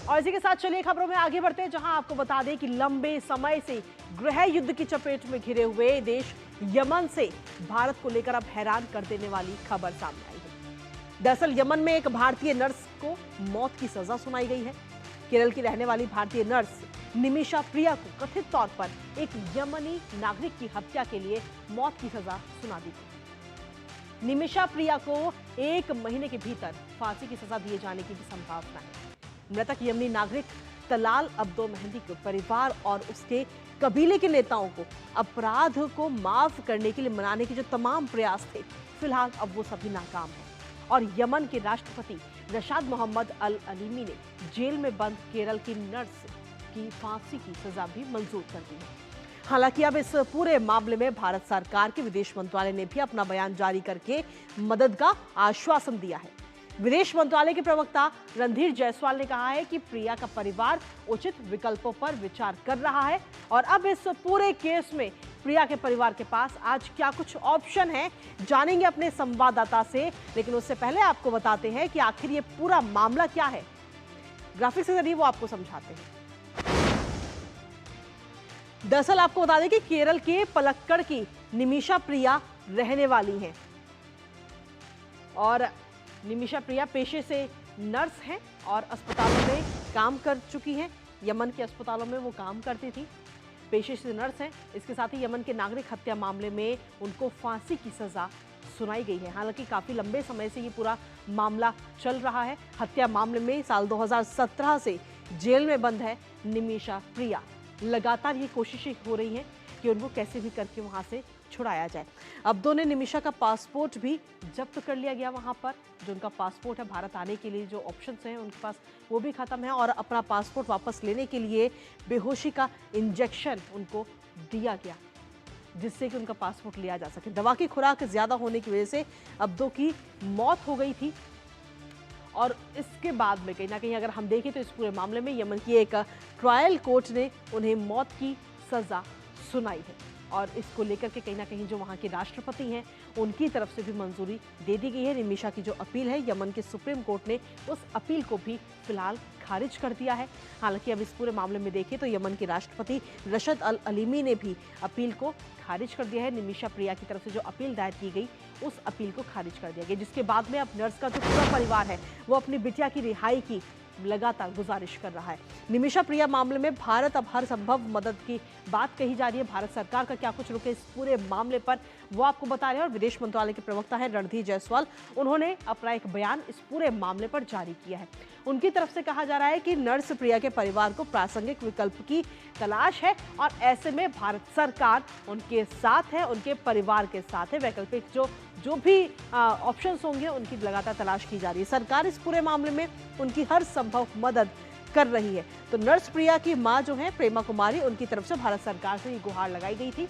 और इसी के साथ चलिए खबरों में आगे बढ़ते हैं, जहां आपको बता दें कि लंबे समय से गृह युद्ध की चपेट में घिरे हुए देश यमन से भारत को लेकर अब हैरान कर देने वाली खबर सामने आई है। दरअसल यमन में एक भारतीय नर्स को मौत की सजा सुनाई गई है। केरल की रहने वाली भारतीय नर्स निमिषा प्रिया को कथित तौर पर एक यमनी नागरिक की हत्या के लिए मौत की सजा सुना दी गई। निमिषा प्रिया को 1 महीने के भीतर फांसी की सजा दिए जाने की भी संभावना है। मृतक यमनी नागरिक तलाल अब्दो मेहंदी के परिवार और उसके कबीले के नेताओं को अपराध को माफ करने के लिए मनाने के जो तमाम प्रयास थे, फिलहाल अब वो सभी नाकाम हैं। और यमन के राष्ट्रपति रशाद मोहम्मद अल अलीमी ने जेल में बंद केरल की नर्स की फांसी की सजा भी मंजूर कर दी है। हालांकि अब इस पूरे मामले में भारत सरकार के विदेश मंत्रालय ने भी अपना बयान जारी करके मदद का आश्वासन दिया है। विदेश मंत्रालय के प्रवक्ता रणधीर जायसवाल ने कहा है कि प्रिया का परिवार उचित विकल्पों पर विचार कर रहा है और अब इस पूरे केस में प्रिया के परिवार के पास आज क्या कुछ ऑप्शन है, जानेंगे अपने संवाददाता से। लेकिन उससे पहले आपको बताते हैं कि आखिर ये पूरा मामला क्या है। ग्राफिक्स के जरिए वो आपको समझाते हैं। दरअसल आपको बता दें कि केरल के पलक्कड़ की निमिषा प्रिया रहने वाली हैं और निमिषा प्रिया पेशे से नर्स हैं और अस्पतालों में काम कर चुकी हैं। यमन के अस्पतालों में वो काम करती थी, पेशे से नर्स हैं। इसके साथ ही यमन के नागरिक हत्या मामले में उनको फांसी की सजा सुनाई गई है। हालांकि काफी लंबे समय से ये पूरा मामला चल रहा है। हत्या मामले में साल 2017 से जेल में बंद है निमिषा प्रिया। लगातार ये कोशिशें हो रही हैं कि उनको कैसे भी करके वहां से छुड़ाया जाए। अब्दो ने निमिषा का पासपोर्ट भी जब्त कर लिया गया। वहां पर जो उनका पासपोर्ट है, भारत आने के लिए जो ऑप्शंस हैं उनके पास वो भी खत्म है और अपना पासपोर्ट वापस लेने के लिए बेहोशी का इंजेक्शन उनको दिया गया, जिससे कि उनका पासपोर्ट लिया जा सके। दवा की खुराक ज्यादा होने की वजह से अब्दो की मौत हो गई थी और इसके बाद में कहीं ना कहीं अगर हम देखें तो इस पूरे मामले में यमन की एक ट्रायल कोर्ट ने उन्हें मौत की सजा सुनाई है और इसको लेकर के कहीं ना कहीं जो वहाँ के राष्ट्रपति हैं उनकी तरफ से भी मंजूरी दे दी गई है। निमिषा की जो अपील है, यमन के सुप्रीम कोर्ट ने उस अपील को भी फिलहाल खारिज कर दिया है। हालांकि अब इस पूरे मामले में देखें तो यमन के राष्ट्रपति रशद अल अलीमी ने भी अपील को खारिज कर दिया है। निमिषा प्रिया की तरफ से जो अपील दायर की गई उस अपील को खारिज कर दिया गया, जिसके बाद में अब नर्स का जो पूरा परिवार है वो अपनी बिटिया की रिहाई की लगातार गुजारिश कर रहा है। निमिषा प्रिया मामले में भारत अब हर संभव मदद की बात कही जा रही है। भारत सरकार का क्या कुछ रुके इस पूरे मामले पर वो आपको बता रहे हैं। और विदेश मंत्रालय के प्रवक्ता है रणधीर जायसवाल, उन्होंने अपना एक बयान इस पूरे मामले पर जारी किया है। उनकी तरफ से कहा जा रहा है कि नर्स प्रिया के परिवार को प्रासंगिक विकल्प की तलाश है और ऐसे में भारत सरकार उनके साथ है, उनके परिवार के साथ है। वैकल्पिक जो भी ऑप्शंस होंगे उनकी लगातार तलाश की जा रही है। सरकार इस पूरे मामले में उनकी हर संभव मदद कर रही है। तो नर्स प्रिया की मां जो है प्रेमा कुमारी, उनकी तरफ से भारत सरकार से ये गुहार लगाई गई थी,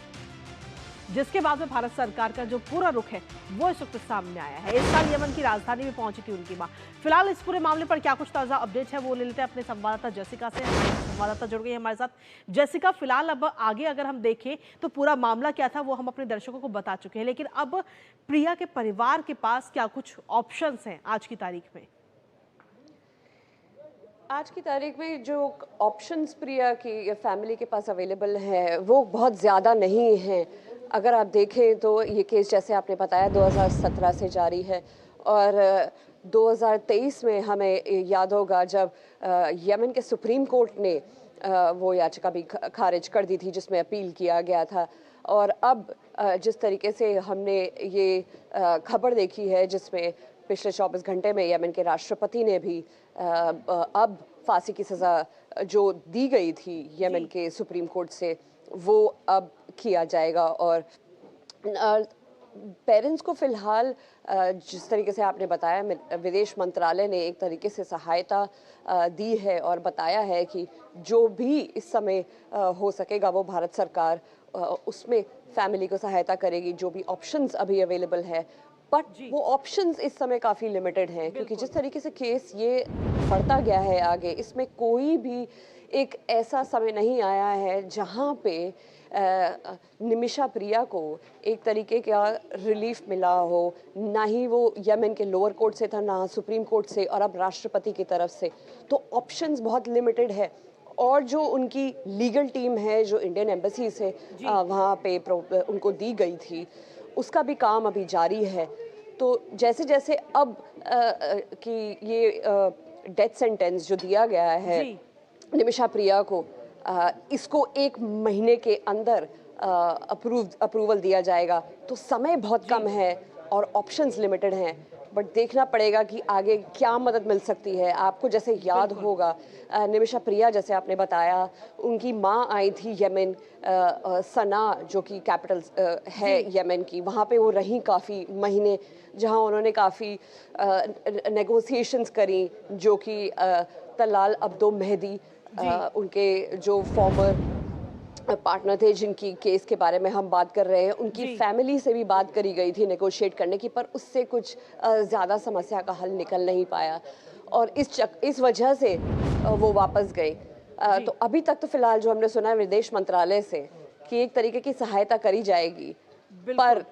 जिसके बाद में भारत सरकार का जो पूरा रुख है वो इस वक्त सामने आया है। इस साल यमन की राजधानी में पहुंची थी उनकी मां। फिलहाल इस पूरे मामले पर क्या कुछ ताजा अपडेट है वो ले लेते हैं अपने संवाददाता जेसिका से। संवाददाता जुड़ गई है हमारे साथ। जेसिका, फिलहाल अब आगे अगर हम देखें तो पूरा मामला क्या था वो हम अपने दर्शकों को बता चुके हैं, लेकिन अब प्रिया के परिवार के पास क्या कुछ ऑप्शंस हैं आज की तारीख में? आज की तारीख में जो ऑप्शंस प्रिया की फैमिली के पास अवेलेबल है वो बहुत ज़्यादा नहीं हैं। अगर आप देखें तो ये केस, जैसे आपने बताया, 2017 से जारी है और 2023 में हमें याद होगा जब यमन के सुप्रीम कोर्ट ने वो याचिका भी खारिज कर दी थी जिसमें अपील किया गया था। और अब जिस तरीके से हमने ये खबर देखी है जिसमें पिछले 24 घंटे में यमन के राष्ट्रपति ने भी अब फांसी की सज़ा जो दी गई थी यमन के सुप्रीम कोर्ट से वो अब किया जाएगा। और पेरेंट्स को फ़िलहाल जिस तरीके से आपने बताया, विदेश मंत्रालय ने एक तरीके से सहायता दी है और बताया है कि जो भी इस समय हो सकेगा वो भारत सरकार उसमें फैमिली को सहायता करेगी, जो भी ऑप्शंस अभी अवेलेबल है। बट वो ऑप्शंस इस समय काफ़ी लिमिटेड हैं क्योंकि जिस तरीके से केस ये बढ़ता गया है आगे, इसमें कोई भी एक ऐसा समय नहीं आया है जहाँ पे निमिषा प्रिया को एक तरीके का रिलीफ मिला हो, ना ही वो यमन के लोअर कोर्ट से था, ना सुप्रीम कोर्ट से, और अब राष्ट्रपति की तरफ से, तो ऑप्शंस बहुत लिमिटेड है। और जो उनकी लीगल टीम है जो इंडियन एम्बेसी से वहाँ पे उनको दी गई थी, उसका भी काम अभी जारी है। तो जैसे जैसे अब कि ये डेथ सेंटेंस जो दिया गया है निमिषा प्रिया को, इसको 1 महीने के अंदर अप्रूवल दिया जाएगा, तो समय बहुत कम है और ऑप्शंस लिमिटेड हैं। बट देखना पड़ेगा कि आगे क्या मदद मिल सकती है। आपको जैसे याद होगा, निमिषा प्रिया, जैसे आपने बताया, उनकी माँ आई थी यमन, सना जो कि कैपिटल है यमन की, वहाँ पे वो रहीं काफ़ी महीने, जहाँ उन्होंने काफ़ी नेगोशिएशंस करी, जो कि तलाल अब्दो मेहदी उनके जो फॉर्मर पार्टनर थे, जिनकी केस के बारे में हम बात कर रहे हैं, उनकी फैमिली से भी बात करी गई थी नेगोशिएट करने की, पर उससे कुछ ज़्यादा समस्या का हल निकल नहीं पाया और इस वजह से वो वापस गए। तो अभी तक तो फिलहाल जो हमने सुना है विदेश मंत्रालय से कि एक तरीके की सहायता करी जाएगी, पर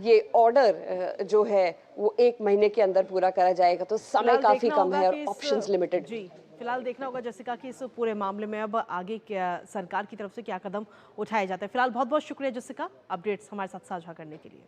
ये ऑर्डर जो है वो 1 महीने के अंदर पूरा करा जाएगा, तो समय काफ़ी कम है और ऑप्शंस लिमिटेड। फिलहाल देखना होगा जैसिका कि इस पूरे मामले में अब आगे क्या सरकार की तरफ से क्या कदम उठाए जाते हैं। फिलहाल बहुत बहुत शुक्रिया जैसिका, अपडेट्स हमारे साथ साझा करने के लिए।